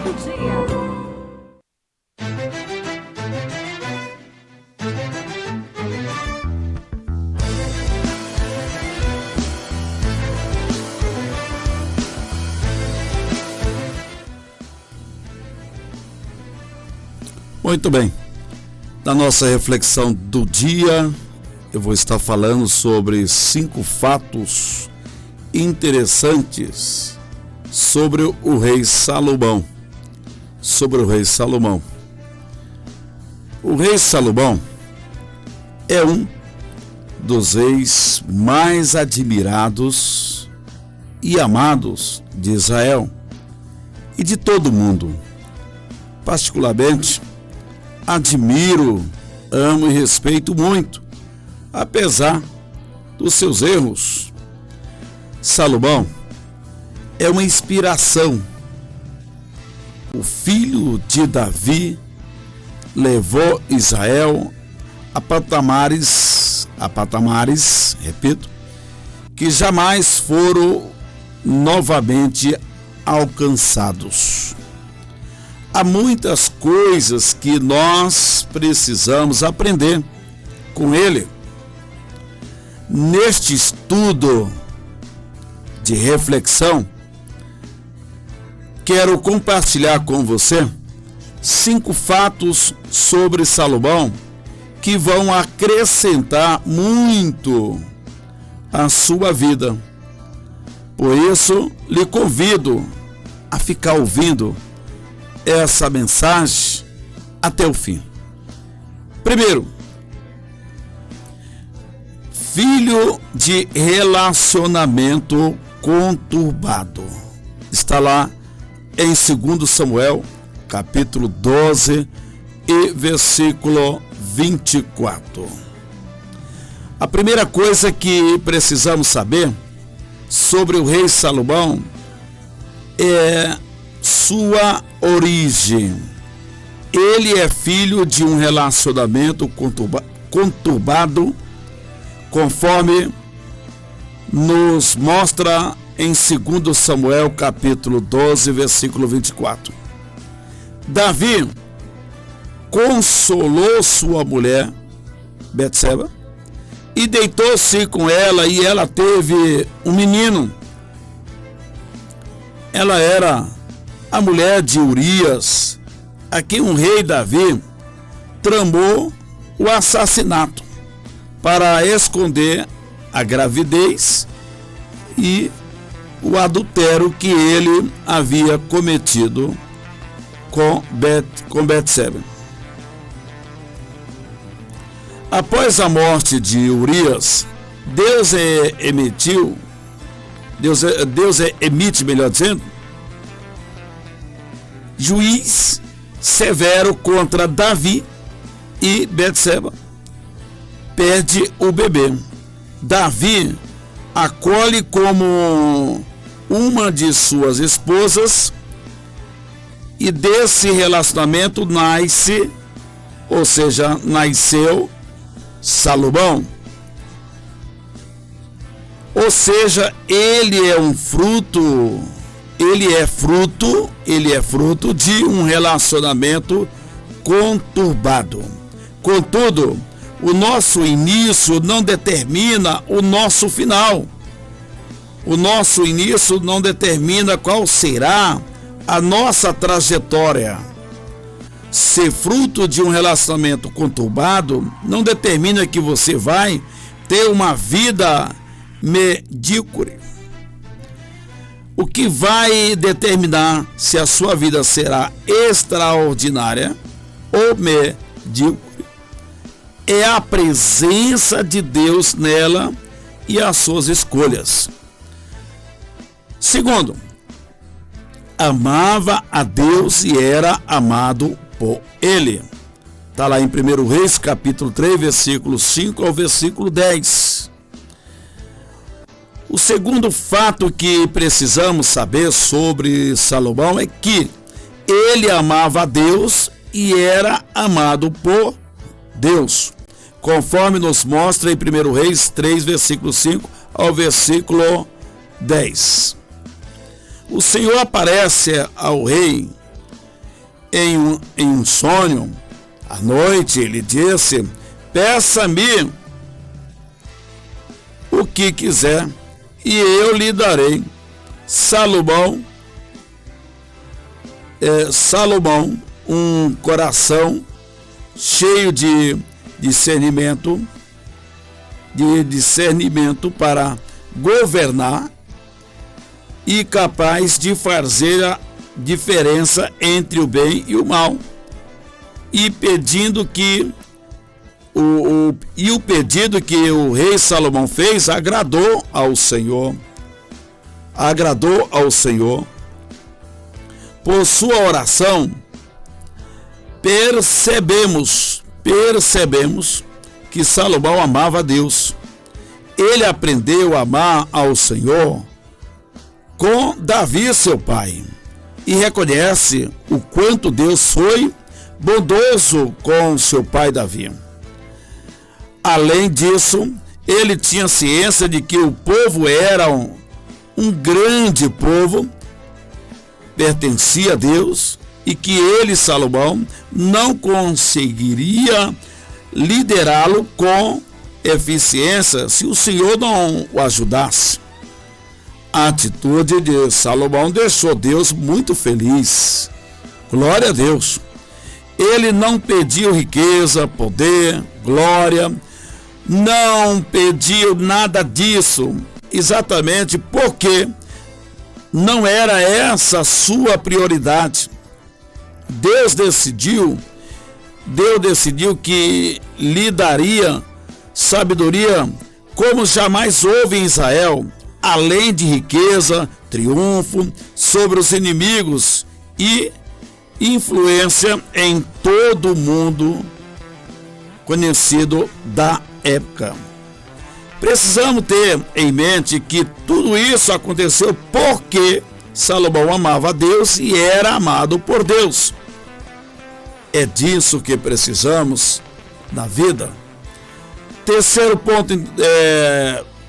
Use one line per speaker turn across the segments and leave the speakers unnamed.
do dia.
Muito bem, na nossa reflexão do dia, eu vou estar falando sobre 5 fatos interessantes sobre o rei Salomão. O rei Salomão é um dos reis mais admirados e amados de Israel e de todo o mundo. Particularmente, admiro, amo e respeito muito, apesar dos seus erros. Salomão é uma inspiração. O filho de Davi levou Israel a patamares, repito, que jamais foram novamente alcançados. Há muitas coisas que nós precisamos aprender com ele. Neste estudo de reflexão, quero compartilhar com você 5 fatos sobre Salomão que vão acrescentar muito à sua vida. Por isso, lhe convido a ficar ouvindo essa mensagem até o fim. Primeiro, filho de relacionamento conturbado. Está lá em 2 Samuel, capítulo 12 e versículo 24. A primeira coisa que precisamos saber sobre o rei Salomão é sua origem. Ele é filho de um relacionamento conturbado, conforme nos mostra em 2 Samuel capítulo 12, versículo 24. Davi consolou sua mulher, Betseba, e deitou-se com ela, e ela teve um menino. Ela era a mulher de Urias, a quem o rei Davi tramou o assassinato para esconder a gravidez e o adultério que ele havia cometido com Betseba. Após a morte de Urias, Deus emite, melhor dizendo, juiz severo contra Davi, e Betseba perde o bebê. Davi acolhe como uma de suas esposas, e desse relacionamento nasceu Salomão. Ou seja, ele é fruto de um relacionamento conturbado. Contudo, o nosso início não determina o nosso final. O nosso início não determina qual será a nossa trajetória. Ser fruto de um relacionamento conturbado não determina que você vai ter uma vida medíocre. O que vai determinar se a sua vida será extraordinária ou medíocre é a presença de Deus nela e as suas escolhas. Segundo, amava a Deus e era amado por ele. Está lá em 1 Reis, capítulo 3, versículo 5 ao versículo 10. O segundo fato que precisamos saber sobre Salomão é que ele amava a Deus e era amado por Deus, conforme nos mostra em 1 Reis 3, versículo 5 ao versículo 10. O Senhor aparece ao rei em um sonho, à noite, ele disse: peça-me o que quiser e eu lhe darei. Salomão, um coração cheio de discernimento para governar e capaz de fazer a diferença entre o bem e o mal, e pedindo que o pedido que o rei Salomão fez agradou ao Senhor. Por sua oração, percebemos que Salomão amava a Deus. Ele aprendeu a amar ao Senhor com Davi, seu pai, e reconhece o quanto Deus foi bondoso com seu pai Davi. Além disso, ele tinha ciência de que o povo era um grande povo, pertencia a Deus, e que ele, Salomão, não conseguiria liderá-lo com eficiência se o Senhor não o ajudasse. A atitude de Salomão deixou Deus muito feliz. Glória a Deus. Ele não pediu riqueza, poder, glória, não pediu nada disso, exatamente porque não era essa a sua prioridade. Deus decidiu que lhe daria sabedoria como jamais houve em Israel, além de riqueza, triunfo sobre os inimigos e influência em todo o mundo conhecido da época. Precisamos ter em mente que tudo isso aconteceu porque Salomão amava a Deus e era amado por Deus. É disso que precisamos na vida. Terceiro ponto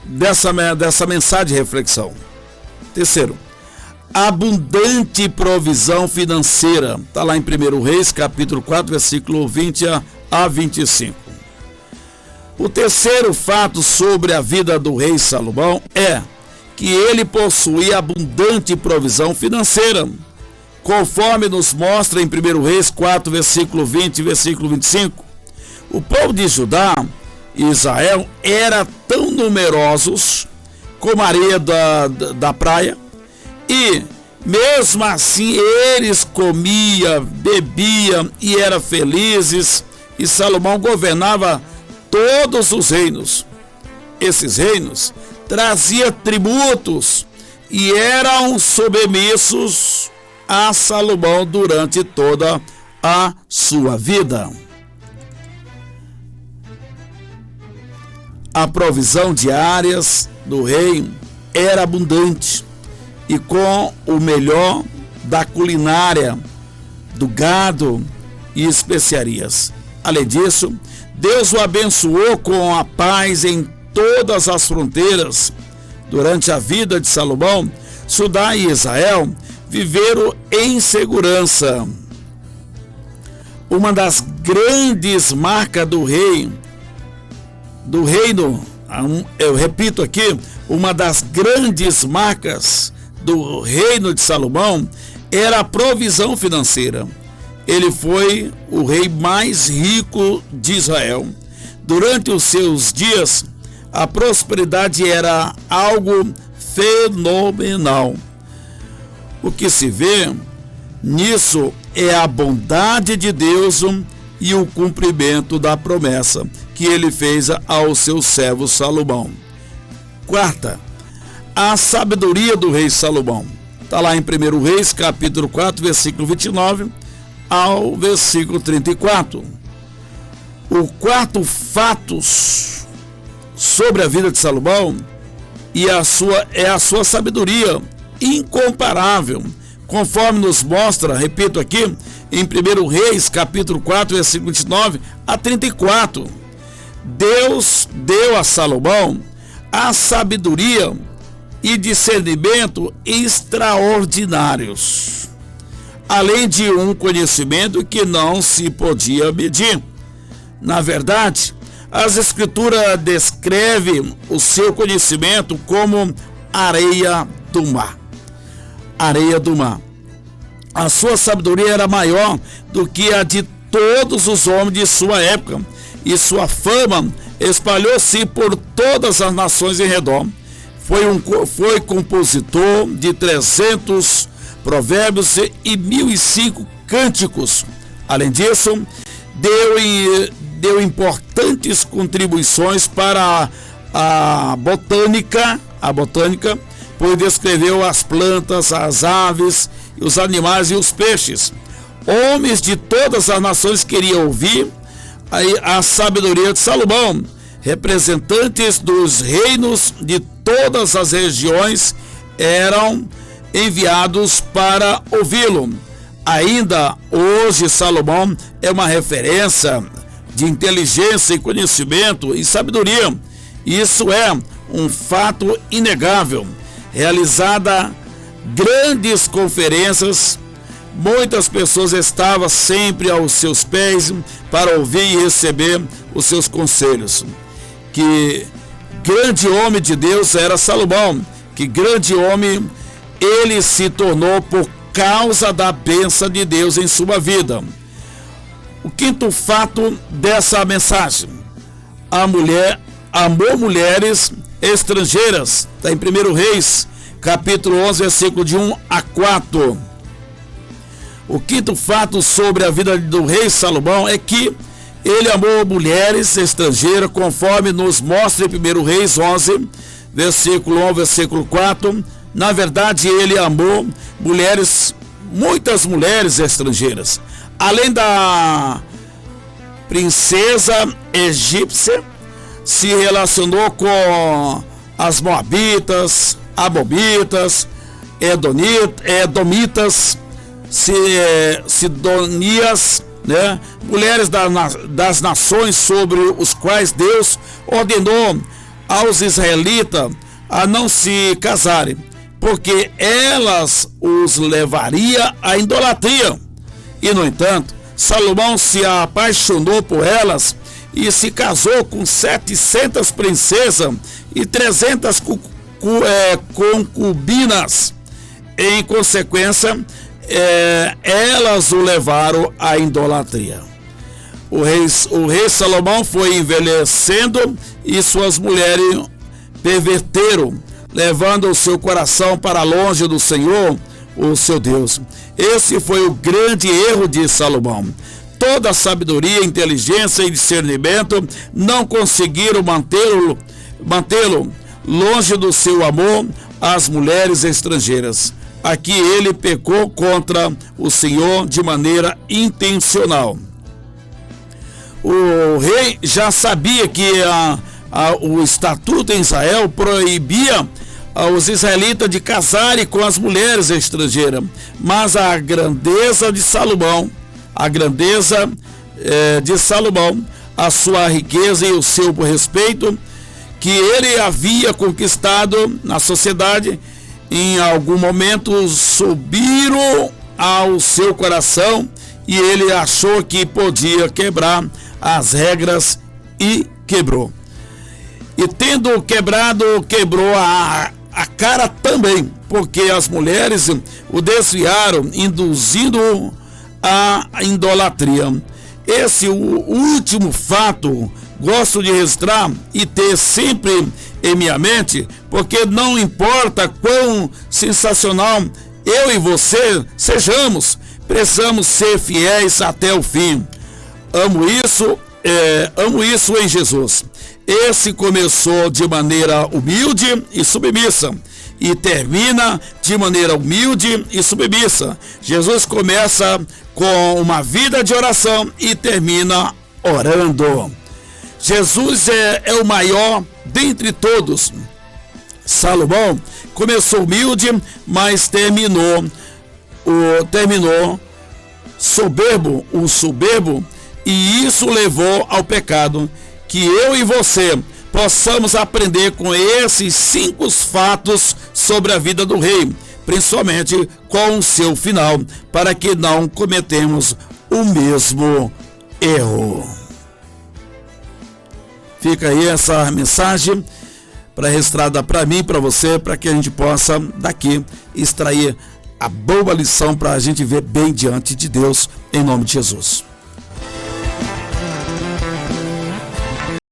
dessa mensagem de reflexão. Terceiro, abundante provisão financeira. Está lá em 1 Reis, capítulo 4, versículo 20 a 25. O terceiro fato sobre a vida do rei Salomão é que ele possuía abundante provisão financeira, conforme nos mostra em 1 Reis 4, versículo 20 e versículo 25. O povo de Judá e Israel eram tão numerosos como a areia da praia, e mesmo assim eles comiam, bebiam e eram felizes, e Salomão governava todos os reinos. Esses reinos traziam tributos e eram submissos a Salomão durante toda a sua vida. A provisão diárias do rei era abundante e com o melhor da culinária, do gado e especiarias. Além disso, Deus o abençoou com a paz em todas as fronteiras. Durante a vida de Salomão, Judá e Israel viveram em segurança. Uma das grandes marcas do reino, eu repito aqui, uma das grandes marcas do reino de Salomão era a provisão financeira. Ele foi o rei mais rico de Israel. Durante os seus dias, a prosperidade era algo fenomenal. O que se vê nisso é a bondade de Deus e o cumprimento da promessa que ele fez ao seu servo Salomão. Quarta, a sabedoria do rei Salomão. Está lá em 1 Reis, capítulo 4, versículo 29 ao versículo 34. O quarto fato sobre a vida de Salomão é a sua sabedoria incomparável, conforme nos mostra, repito aqui, em 1 Reis, capítulo 4, versículo 29 a 34. Deus deu a Salomão a sabedoria e discernimento extraordinários. além de um conhecimento que não se podia medir. Na verdade, as Escrituras descrevem o seu conhecimento como areia do mar. Areia do mar. A sua sabedoria era maior do que a de todos os homens de sua época, e sua fama espalhou-se por todas as nações em redor. Foi compositor de 300 provérbios e 1005 cânticos. Além disso, deu importantes contribuições para a botânica, pois descreveu as plantas, as aves, os animais e os peixes. Homens de todas as nações queriam ouvir a sabedoria de Salomão. Representantes dos reinos de todas as regiões eram enviados para ouvi-lo. Ainda hoje, Salomão é uma referência de inteligência e conhecimento e sabedoria. Isso é um fato inegável. Realizada grandes conferências, muitas pessoas estavam sempre aos seus pés para ouvir e receber os seus conselhos. Que grande homem de Deus era Salomão, que grande homem ele se tornou por causa da bênção de Deus em sua vida. O quinto fato dessa mensagem: a mulher amou mulheres estrangeiras. Está em 1 Reis, capítulo 11, versículo de 1 a 4. O quinto fato sobre a vida do rei Salomão é que ele amou mulheres estrangeiras, conforme nos mostra em 1 Reis 11, versículo 1, versículo 4. Na verdade, ele amou muitas mulheres estrangeiras. Além da princesa egípcia, se relacionou com as moabitas, amomitas, edomitas, sidonias, né? Mulheres das nações sobre os quais Deus ordenou aos israelitas a não se casarem, porque elas os levaria à idolatria. E, no entanto, Salomão se apaixonou por elas e se casou com 700 princesas e 300 concubinas. Em consequência, elas o levaram à idolatria. O rei Salomão foi envelhecendo e suas mulheres perverteram, levando o seu coração para longe do Senhor, o seu Deus. Esse foi o grande erro de Salomão. Toda a sabedoria, inteligência e discernimento não conseguiram mantê-lo longe do seu amor às mulheres estrangeiras. Aqui ele pecou contra o Senhor de maneira intencional. O rei já sabia que o estatuto em Israel proibia os israelitas de casarem com as mulheres estrangeiras, mas a grandeza de Salomão, a sua riqueza e o seu respeito que ele havia conquistado na sociedade, em algum momento subiram ao seu coração e ele achou que podia quebrar as regras e quebrou. E tendo quebrado, quebrou a cara também, porque as mulheres o desviaram, induzindo a idolatria. Esse o último fato gosto de registrar e ter sempre em minha mente, porque não importa quão sensacional eu e você sejamos, precisamos ser fiéis até o fim. Amo isso em Jesus. Esse começou de maneira humilde e submissa e termina de maneira humilde e submissa. Jesus começa com uma vida de oração e termina orando. Jesus é o maior dentre todos. Salomão começou humilde, mas terminou soberbo, e isso levou ao pecado. Que eu e você possamos aprender com esses 5 fatos sobre a vida do rei, principalmente com o seu final, para que não cometemos o mesmo erro. Fica aí essa mensagem registrada para mim, para você, para que a gente possa daqui extrair a boa lição para a gente ver bem diante de Deus, em nome de Jesus.